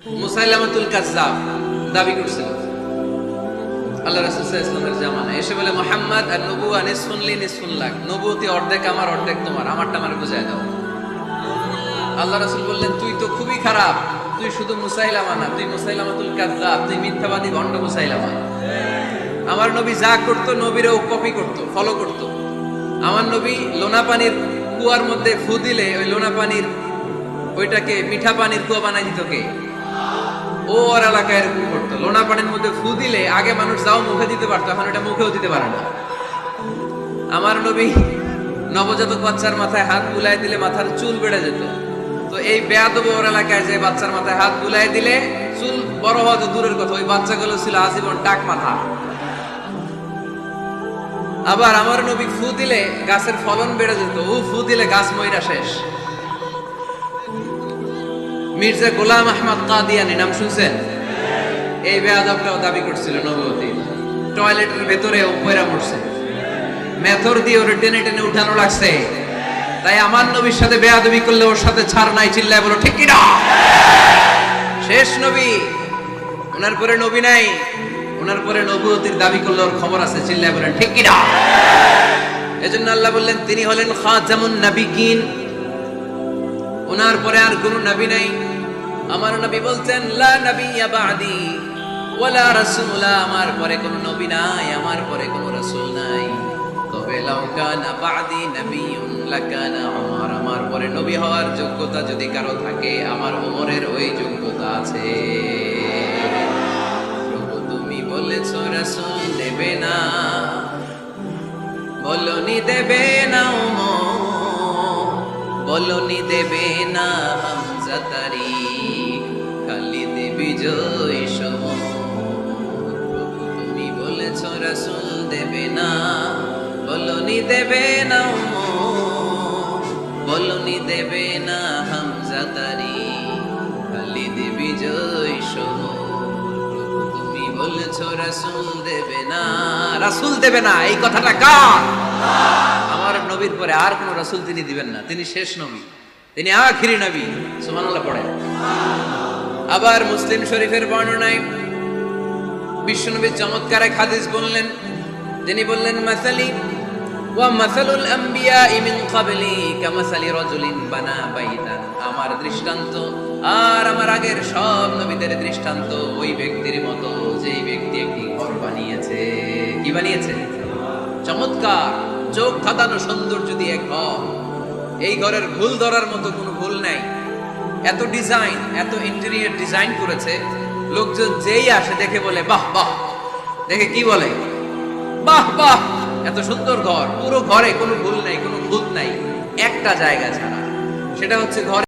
মুসাইলামাতুল কাজ্জাব দাবি করছিল আল্লাহ রাসূল সাল্লাল্লাহু আলাইহি ওয়াসাল্লামের জামানায় এসে বলে, মুহাম্মদ আর নবুয়া নিসফুন লি নিসফুন লাক, নবুয়তি অর্ধেক আমার অর্ধেক তোমার, আমারটা আমার বুঝায় দাও। আল্লাহ রাসূল বললেন, তুই তো খুবই খারাপ, তুই শুধু মুসাইলামা না, তুই মুসাইলামাতুল কাজ্জাব, তুই মিথ্যাবাদী ভণ্ড মুসাইলামা। আমার নবী যা করতো নবীরাও কপি করতো, ফলো করতো। আমার নবী লোনা পানির কুয়ার মধ্যে ফু দিলে ওই লোনা পানির ওইটাকে মিঠা পানির কুয়া বানাই দিত কে? ও ওর এলাকায় এরকম করতো। লোনা পানির মধ্যে ফু দিলে আগে মানুষ যাও মুখে দিতে পারতো, এখন এটা মুখেও দিতে পারে না। আমার নবী নবজাতক বাচ্চার মাথায় হাত বুলাই দিলে মাথার চুল বেড়ে যেত। তো এই বেয়াদব ওর এলাকায় যে বাচ্চার মাথায় হাত বুলাই দিলে চুল বড় হওয়া তো দূরের কথা, ওই বাচ্চাগুলো ছিল আজীবন টাক মাথা। আবার আমার নবী ফু দিলে গাছের ফলন বেড়ে যেত, ও ফু দিলে গাছ মইরা শেষ। মির্জা গোলাম আহমদ কাদিয়ানী নাম শুনছেন? এই বেয়াদবটাও দাবি করছিল নবুয়তি। টয়লেটের ভেতরে উপরে মরছে, মেথর দিয়ে ওরে টেনে টেনে উঠানো লাগছে। তাই আমার নবীর সাথে বেয়াদবি করলে ওর সাথে ছাড় নাই, চিল্লায় বলো ঠিক কি না? শেষ নবী, ওনার পরে নবী নাই, ওনার পরে নবুয়তির দাবি করলে ওর খবর আছে, চিল্লায় বলেন ঠিক কি না? এজন্য আল্লাহ বললেন তিনি হলেন খাতামুন নবিয়্যিন, ওনার পরে আর কোন নবী নাই। আমার নবী বলছেন লা নাবিয়্যা বা'দি ওয়ালা রাসূলা, আমার পরে কোন নবী নাই, আমার পরে কোন রাসূল নাই। তবে লাউ কানা বা'দি নাবিয়্যুন লাকানা উমর, আমার পরে নবী হওয়ার যোগ্যতা যদি কারো থাকে আমার ওমরের ওই যোগ্যতা আছে। প্রভু তুমি বলেছো রাসূল দেবে না, বলনি দেবে না ওমর, বলনি দেবে না হামজা তারিখ, খালিদ বিজয় সমর। প্রভু তুমি বলেছ রাসূল দেবে না, বলনি দেবে না ওমর, বলনি দেবে না হামজা তারিখ, খালিদ বিজয় সমর। প্রভু তুমি বলেছ রাসূল দেবে না, রাসূল দেবে না, এই কথাটা কার? আমার নবীর পরে আর কোন রাসূল তিনি দিবেন না, তিনি শেষ নবী, তিনি আখিরি নবী। সুবহানাল্লাহ পড়ে। আবার মুসলিম শরীফের বর্ণনায় বিশ্বনবী চমৎকার এক হাদিস বললেন, তিনি বললেন মাসালি ওয়া মাসালুল আমবিয়া মিন ক্বাবলি কামাসালি রাজুলিন বানা বাইতান, আমার দৃষ্টান্ত আর আমার আগের সব নবীদের দৃষ্টান্ত ওই ব্যক্তির মতো যেই ব্যক্তি একটি ঘর বানিয়েছে। কি বানিয়েছে? চমৎকার, চোখ ধাঁধানো সৌন্দর্য দিয়ে ঘর। এই ঘরের ভুল ধরার মতো কোনো ভুল নাই। এত ডিজাইন, এত ইন্টেরিয়র ডিজাইন করেছে, লোকজন যেই আসে দেখে বলে বাহ বাহ, দেখে কি বলে? বাহ বাহ, এত সুন্দর ঘর। পুরো ঘরে কোনো ভুল নাই, কোনো খুঁত নাই, একটা জায়গা ছাড়া, সেটা হচ্ছে ঘরে